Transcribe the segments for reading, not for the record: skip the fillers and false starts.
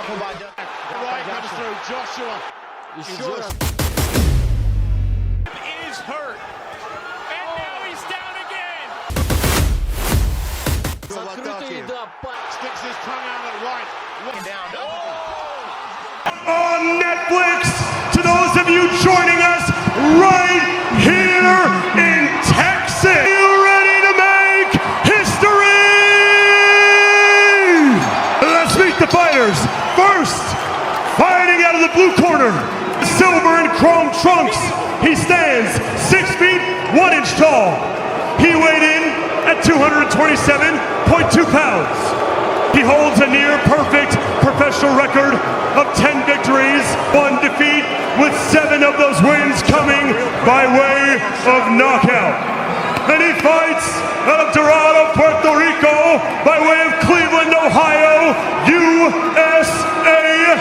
Right comes through, Joshua. Is hurt. And now he's down again. Sticks his tongue out at right. Looking down. On Netflix, to those of you joining us right here in Texas, are you ready to make history? Let's meet the fighters. First, fighting out of the blue corner, silver and chrome trunks. He stands 6 feet 1 inch tall. He weighed in at 227.2 pounds. He holds a near perfect professional record of 10 victories, 1 defeat, with 7 of those wins coming by way of knockout. And he fights out of Dorado, Puerto Rico, by way of Cleveland, Ohio, USA.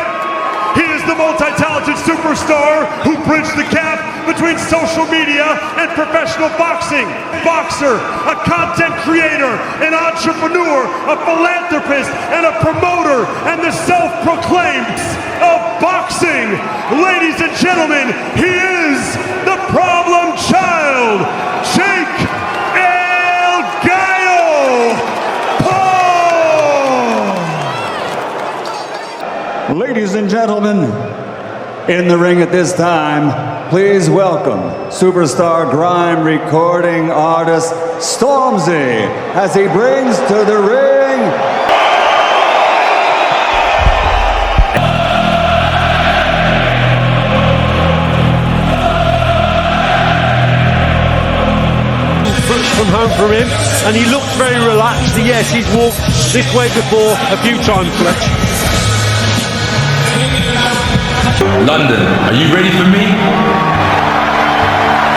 He is the multi-talented superstar who bridged the gap between social media and professional boxing. Boxer, a content creator, an entrepreneur, a philanthropist, and a promoter, and the self-proclaimed of boxing. Ladies and gentlemen, he is the problem child, Jake El Gallo Paul! Ladies and gentlemen, in the ring at this time, please welcome superstar grime recording artist Stormzy as he brings to the ring from home from him, and he looked very relaxed. Yes, he's walked this way before a few times, Fletch. London, are you ready for me?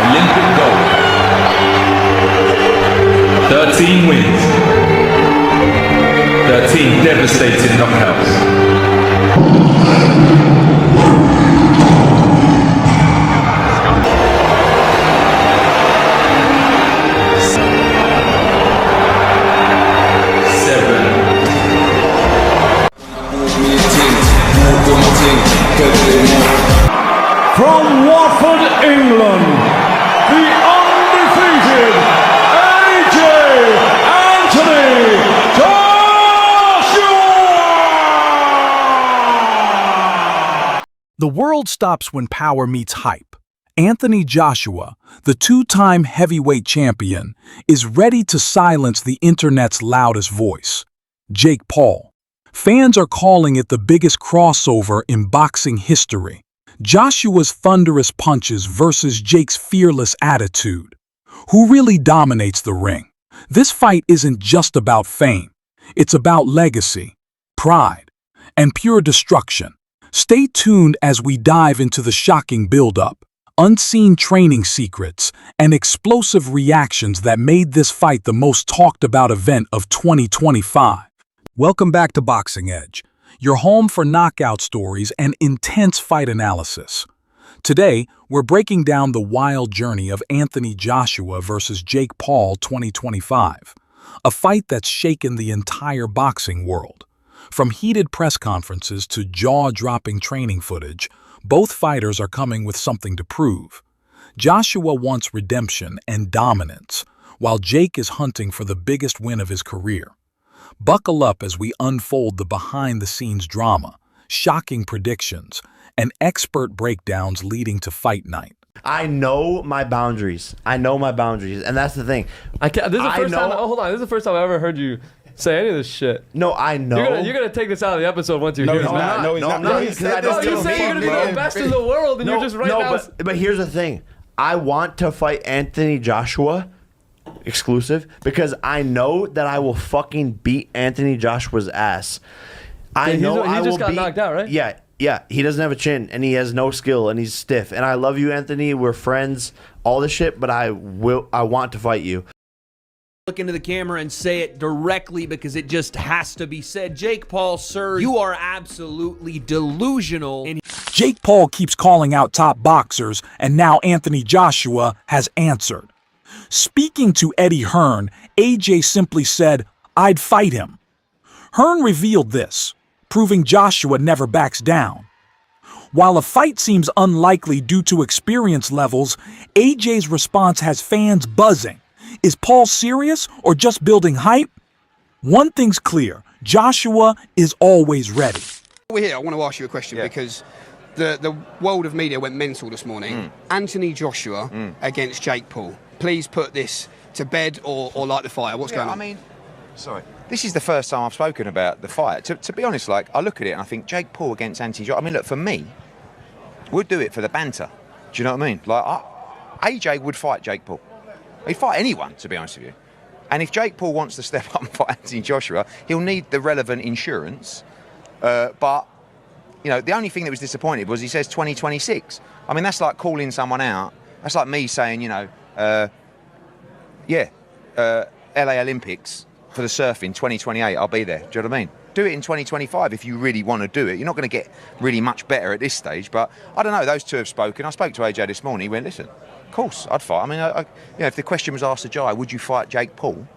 Olympic gold. 13 wins. 13 devastating knockouts. From Watford, England, the undefeated AJ Anthony Joshua! The world stops when power meets hype. Anthony Joshua, the 2-time heavyweight champion, is ready to silence the internet's loudest voice. Jake Paul. Fans are calling it the biggest crossover in boxing history. Joshua's thunderous punches versus Jake's fearless attitude. Who really dominates the ring? This fight isn't just about fame. It's about legacy, pride, and pure destruction. Stay tuned as we dive into the shocking build-up, unseen training secrets, and explosive reactions that made this fight the most talked-about event of 2025. Welcome back to Boxing Edge, your home for knockout stories and intense fight analysis. Today, we're breaking down the wild journey of Anthony Joshua versus Jake Paul 2025, a fight that's shaken the entire boxing world. From heated press conferences to jaw-dropping training footage, both fighters are coming with something to prove. Joshua wants redemption and dominance, while Jake is hunting for the biggest win of his career. Buckle up as we unfold the behind-the-scenes drama, shocking predictions, and expert breakdowns leading to fight night. I know my boundaries. And that's the thing. This is the first time. Oh, hold on. This is the first time I ever heard you say any of this shit. No, I know. You're gonna take this out of the episode once you hear it. No, he's not. You say you're gonna be the best in the world, and you're just right now. But here's the thing. I want to fight Anthony Joshua exclusive because I know that I will fucking beat Anthony Joshua's ass. I know he just got knocked out, right? Yeah. He doesn't have a chin and he has no skill and he's stiff. And I love you, Anthony. We're friends, all this shit. But I want to fight you. Look into the camera and say it directly because it just has to be said. Jake Paul, sir, you are absolutely delusional. Jake Paul keeps calling out top boxers, and now Anthony Joshua has answered. Speaking to Eddie Hearn, AJ simply said, "I'd fight him." Hearn revealed this. proving Joshua never backs down. While a fight seems unlikely due to experience levels, AJ's response has fans buzzing. Is Paul serious or just building hype? One thing's clear, Joshua is always ready. We're here. I want to ask you a question because the world of media went mental this morning. Anthony Joshua against Jake Paul. Please put this to bed or light the fire. What's going on? I mean, sorry. This is the first time I've spoken about the fight. To be honest, like, I look at it and I think Jake Paul against Anthony Joshua. I mean, look, for me, we'll do it for the banter. Do you know what I mean? Like, AJ would fight Jake Paul. He'd fight anyone, to be honest with you. And if Jake Paul wants to step up and fight Anthony Joshua, he'll need the relevant insurance. But, you know, the only thing that was disappointing was he says 2026. I mean, that's like calling someone out. That's like me saying, you know, LA Olympics for the surfing, 2028, I'll be there. Do you know what I mean? Do it in 2025 if you really want to do it. You're not going to get really much better at this stage, but I don't know, those two have spoken. I spoke to AJ this morning, he went, listen, of course, I'd fight. I mean, you know, if the question was asked to Jai, would you fight Jake Paul?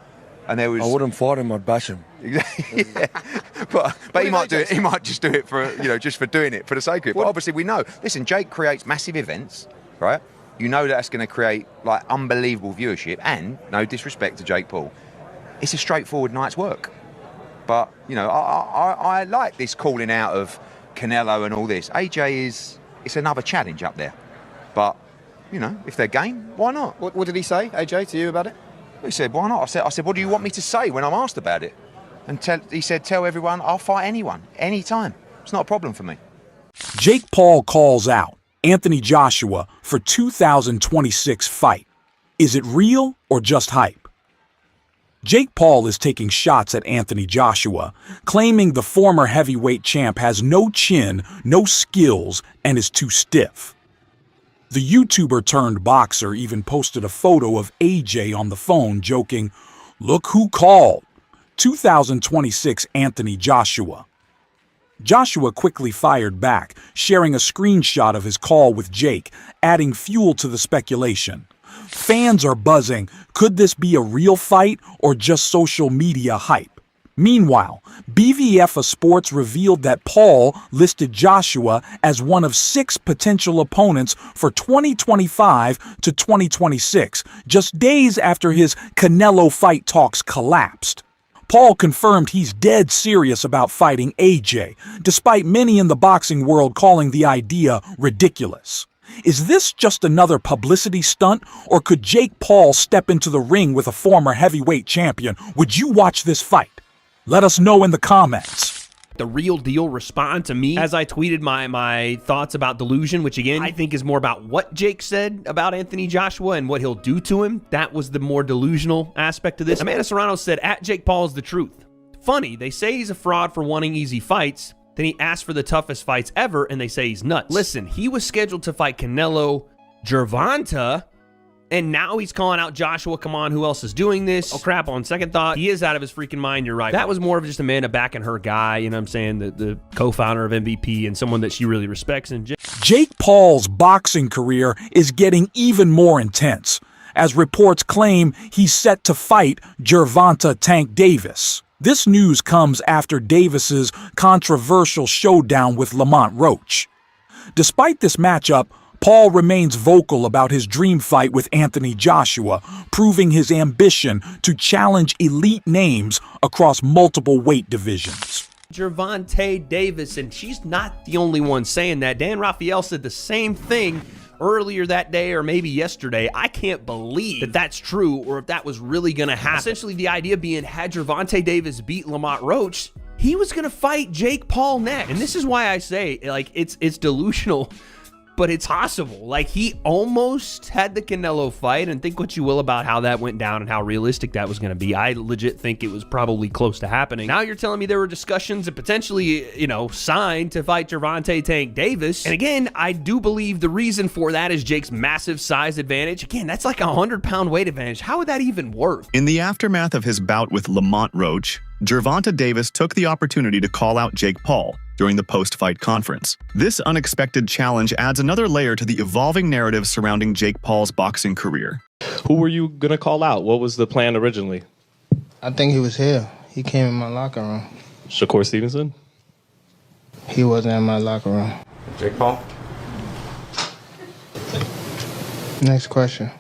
And there was... I wouldn't fight him, I'd bash him. Yeah. But he might do it, he might just do it for, you know, just for doing it, for the sake of it. But obviously we know, listen, Jake creates massive events, right? You know that's going to create, like, unbelievable viewership, and, no disrespect to Jake Paul, it's a straightforward night's work. But, you know, I like this calling out of Canelo and all this. AJ it's another challenge up there. But, you know, if they're game, why not? What did he say, AJ, to you about it? He said, why not? I said, what do you want me to say when I'm asked about it? And he said, tell everyone I'll fight anyone, anytime. It's not a problem for me. Jake Paul calls out Anthony Joshua for 2026 fight. Is it real or just hype? Jake Paul is taking shots at Anthony Joshua, claiming the former heavyweight champ has no chin, no skills, and is too stiff. The YouTuber turned boxer even posted a photo of AJ on the phone, joking, "Look who called, 2026 Anthony Joshua." Joshua quickly fired back, sharing a screenshot of his call with Jake, adding fuel to the speculation. Fans are buzzing. Could this be a real fight or just social media hype? Meanwhile, BVF Sports revealed that Paul listed Joshua as one of 6 potential opponents for 2025 to 2026, just days after his Canelo fight talks collapsed. Paul confirmed he's dead serious about fighting AJ, despite many in the boxing world calling the idea ridiculous. Is this just another publicity stunt, or could Jake Paul step into the ring with a former heavyweight champion? Would you watch this fight? Let us know in the comments. The real deal respond to me as I tweeted my thoughts about delusion, which again, I think is more about what Jake said about Anthony Joshua and what he'll do to him. That was the more delusional aspect of this. Amanda Serrano said, at Jake Paul is the truth. Funny, they say he's a fraud for wanting easy fights. Then he asked for the toughest fights ever, and they say he's nuts. Listen, he was scheduled to fight Canelo, Gervonta, and now he's calling out Joshua. Come on, who else is doing this? Oh, crap, on second thought, he is out of his freaking mind. You're right. That was more of just Amanda backing her guy, you know what I'm saying, the co-founder of MVP and someone that she really respects. And Jake Paul's boxing career is getting even more intense, as reports claim he's set to fight Gervonta Tank Davis. This news comes after Davis's controversial showdown with Lamont Roach. Despite this matchup, Paul remains vocal about his dream fight with Anthony Joshua, proving his ambition to challenge elite names across multiple weight divisions. Gervonta Davis, and she's not the only one saying that. Dan Raphael said the same thing earlier that day or maybe yesterday. I can't believe that that's true or if that was really going to happen. Essentially, the idea being, had Gervonta Davis beat Lamont Roach, he was going to fight Jake Paul next. And this is why I say, like, it's delusional, but it's possible. Like, he almost had the Canelo fight, and think what you will about how that went down and how realistic that was going to be. I legit think it was probably close to happening. Now you're telling me there were discussions and potentially, you know, signed to fight Gervonta Tank Davis. And again, I do believe the reason for that is Jake's massive size advantage. Again, that's like a 100-pound weight advantage. How would that even work? In the aftermath of his bout with Lamont Roach, Gervonta Davis took the opportunity to call out Jake Paul during the post-fight conference. This unexpected challenge adds another layer to the evolving narrative surrounding Jake Paul's boxing career. Who were you going to call out? What was the plan originally? I think he was here. He came in my locker room. Shakur Stevenson? He wasn't in my locker room. Jake Paul? Next question.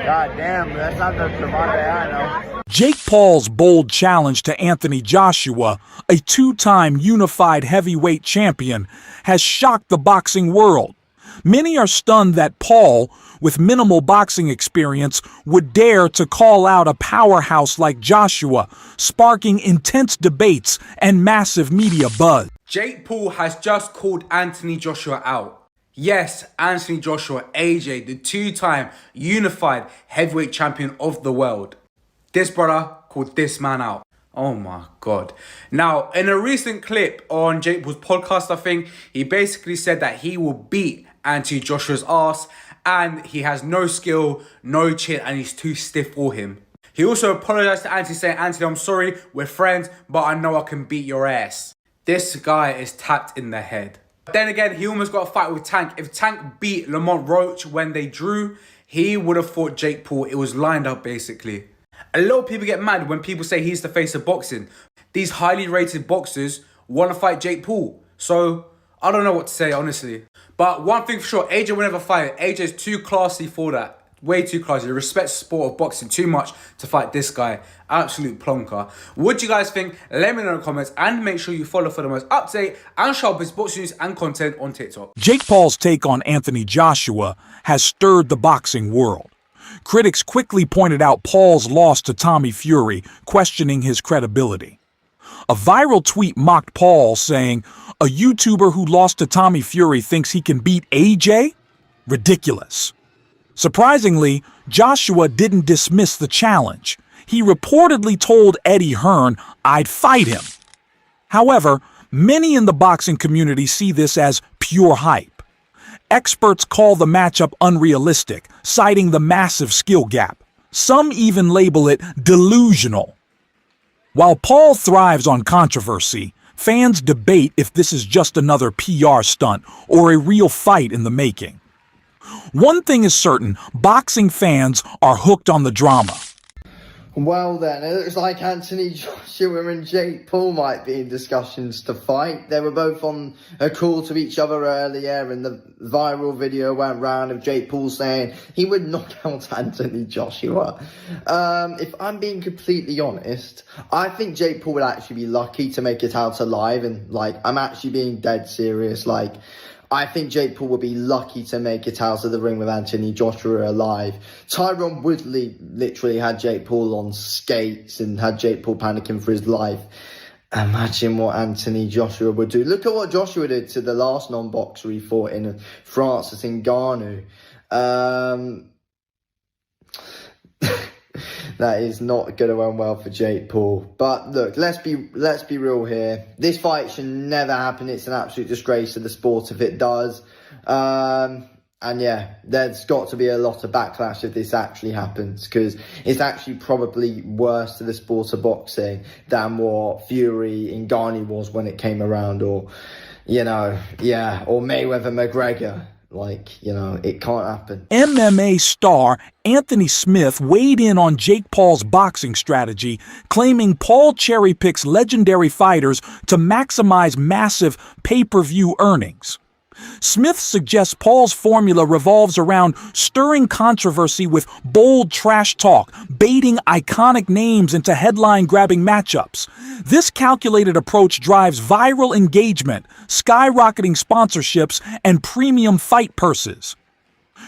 God damn, that's not the Gervonta I know. Jake Paul's bold challenge to Anthony Joshua, a two-time unified heavyweight champion, has shocked the boxing world. Many are stunned that Paul, with minimal boxing experience, would dare to call out a powerhouse like Joshua, sparking intense debates and massive media buzz. Jake Paul has just called Anthony Joshua out. Yes, Anthony Joshua, AJ, the two-time unified heavyweight champion of the world. This brother called this man out. Oh my God. Now, in a recent clip on Jake Paul's podcast, I think, he basically said that he will beat Anthony Joshua's ass and he has no skill, no chin, and he's too stiff for him. He also apologized to Anthony saying, Anthony, I'm sorry, we're friends, but I know I can beat your ass. This guy is tapped in the head. Then again, he almost got a fight with Tank. If Tank beat Lamont Roach when they drew, he would have fought Jake Paul. It was lined up, basically. A lot of people get mad when people say he's the face of boxing. These highly rated boxers want to fight Jake Paul. So, I don't know what to say, honestly. But one thing for sure, AJ will never fight. AJ's too classy for that. Way too classy. He respects the sport of boxing too much to fight this guy. Absolute plonker. What do you guys think? Let me know in the comments and make sure you follow for the most up-to-date and sharpest boxing news and content on TikTok. Jake Paul's take on Anthony Joshua has stirred the boxing world. Critics quickly pointed out Paul's loss to Tommy Fury, questioning his credibility. A viral tweet mocked Paul, saying, "A YouTuber who lost to Tommy Fury thinks he can beat AJ? Ridiculous." Surprisingly, Joshua didn't dismiss the challenge. He reportedly told Eddie Hearn, "I'd fight him." However, many in the boxing community see this as pure hype. Experts call the matchup unrealistic, citing the massive skill gap. Some even label it delusional. While Paul thrives on controversy, fans debate if this is just another PR stunt or a real fight in the making. One thing is certain, boxing fans are hooked on the drama. Well then, it looks like Anthony Joshua and Jake Paul might be in discussions to fight. They were both on a call to each other earlier, and the viral video went round of Jake Paul saying he would knock out Anthony Joshua. If I'm being completely honest, I think Jake Paul would actually be lucky to make it out alive, and I'm actually being dead serious. I think Jake Paul would be lucky to make it out of the ring with Anthony Joshua alive. Tyron Woodley literally had Jake Paul on skates and had Jake Paul panicking for his life. Imagine what Anthony Joshua would do. Look at what Joshua did to the last non-boxer he fought in Francis Ngannou. That is not going to end well for Jake Paul. But look, let's be real here. This fight should never happen. It's an absolute disgrace to the sport if it does. And yeah, there's got to be a lot of backlash if this actually happens, because it's actually probably worse to the sport of boxing than what Fury in Ngannou was when it came around, or, or Mayweather McGregor. It can't happen. MMA star Anthony Smith weighed in on Jake Paul's boxing strategy, claiming Paul cherry-picks legendary fighters to maximize massive pay-per-view earnings. Smith suggests Paul's formula revolves around stirring controversy with bold trash talk, baiting iconic names into headline-grabbing matchups. This calculated approach drives viral engagement, skyrocketing sponsorships, and premium fight purses.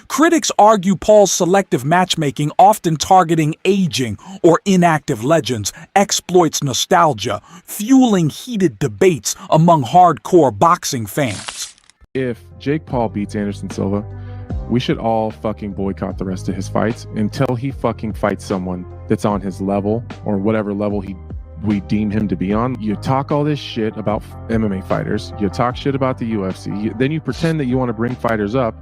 Critics argue Paul's selective matchmaking, often targeting aging or inactive legends, exploits nostalgia, fueling heated debates among hardcore boxing fans. If Jake Paul beats Anderson Silva, we should all fucking boycott the rest of his fights until he fucking fights someone that's on his level, or whatever level we deem him to be on. You talk all this shit about MMA fighters, you talk shit about the UFC, then you pretend that you want to bring fighters up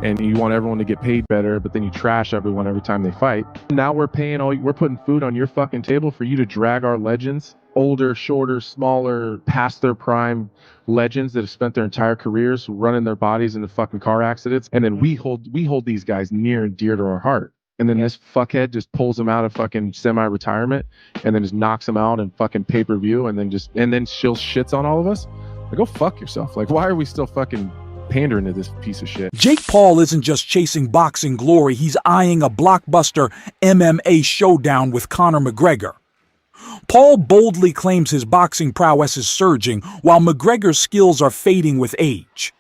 and you want everyone to get paid better, but then you trash everyone every time they fight. Now we're putting food on your fucking table for you to drag our legends, older, shorter, smaller, past their prime legends that have spent their entire careers running their bodies into fucking car accidents, and then we hold these guys near and dear to our heart. and then this fuckhead just pulls him out of fucking semi-retirement, and then just knocks him out in fucking pay-per-view, and then she'll shits on all of us. Like, go fuck yourself. Like, why are we still fucking pandering to this piece of shit? Jake Paul isn't just chasing boxing glory, he's eyeing a blockbuster MMA showdown with Conor McGregor. Paul boldly claims his boxing prowess is surging, while McGregor's skills are fading with age.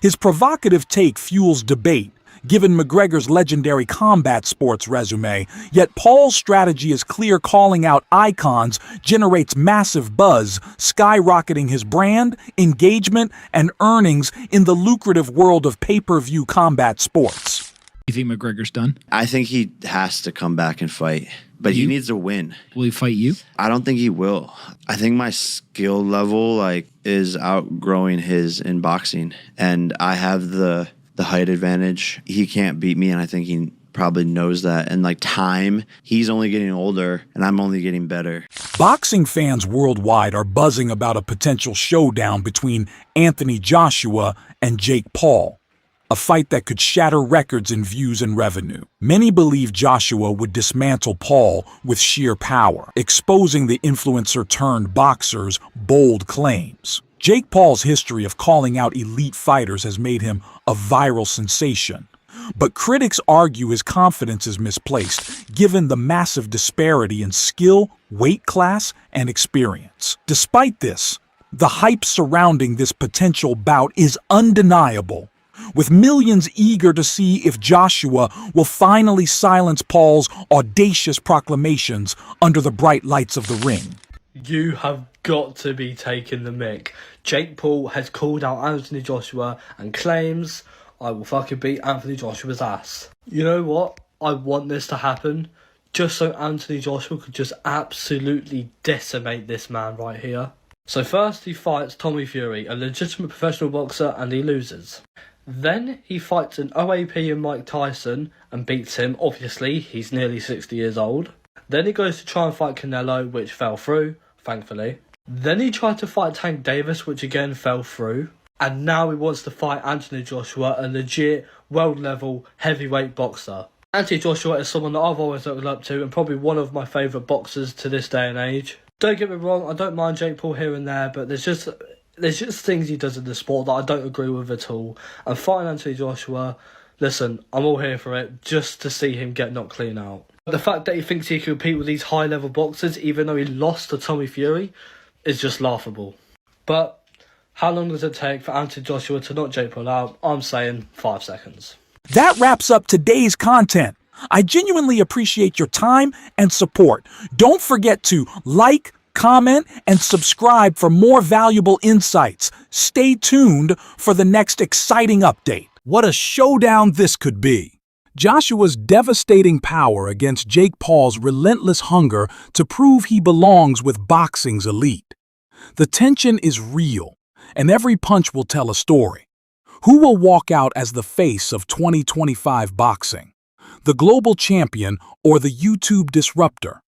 His provocative take fuels debate, given McGregor's legendary combat sports resume, yet Paul's strategy is clear: calling out icons generates massive buzz, skyrocketing his brand, engagement, and earnings in the lucrative world of pay-per-view combat sports. You think McGregor's done? I think he has to come back and fight, but he needs to win. Will he fight you? I don't think he will. I think my skill level is outgrowing his in boxing, and I have the height advantage. He can't beat me, and I think he probably knows that. And time, he's only getting older, and I'm only getting better. Boxing fans worldwide are buzzing about a potential showdown between Anthony Joshua and Jake Paul, a fight that could shatter records in views and revenue. Many believe Joshua would dismantle Paul with sheer power, exposing the influencer-turned-boxer's bold claims. Jake Paul's history of calling out elite fighters has made him a viral sensation, but critics argue his confidence is misplaced, given the massive disparity in skill, weight class, and experience. Despite this, the hype surrounding this potential bout is undeniable, with millions eager to see if Joshua will finally silence Paul's audacious proclamations under the bright lights of the ring. You have got to be taking the mick. Jake Paul has called out Anthony Joshua and claims, I will fucking beat Anthony Joshua's ass. You know what? I want this to happen just so Anthony Joshua could just absolutely decimate this man right here. So first he fights Tommy Fury, a legitimate professional boxer, and he loses. Then he fights an OAP and Mike Tyson and beats him. Obviously, he's nearly 60 years old. Then he goes to try and fight Canelo, which fell through, thankfully. Then he tried to fight Tank Davis, which again fell through. And now he wants to fight Anthony Joshua, a legit world-level heavyweight boxer. Anthony Joshua is someone that I've always looked up to and probably one of my favourite boxers to this day and age. Don't get me wrong, I don't mind Jake Paul here and there, but there's just things he does in the sport that I don't agree with at all. And fighting Anthony Joshua, listen, I'm all here for it, just to see him get knocked clean out. The fact that he thinks he can compete with these high-level boxers, even though he lost to Tommy Fury, is just laughable. But how long does it take for Anthony Joshua to knock Jake Paul out? I'm saying 5 seconds. That wraps up today's content. I genuinely appreciate your time and support. Don't forget to like, comment, and subscribe for more valuable insights. Stay tuned for the next exciting update. What a showdown this could be. Joshua's devastating power against Jake Paul's relentless hunger to prove he belongs with boxing's elite. The tension is real, and every punch will tell a story. Who will walk out as the face of 2025 boxing? The global champion or the YouTube disruptor?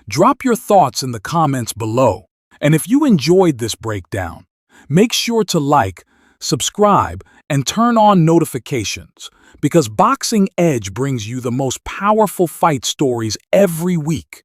Drop your thoughts in the comments below. And if you enjoyed this breakdown, make sure to like, subscribe, and turn on notifications, because Boxing Edge brings you the most powerful fight stories every week.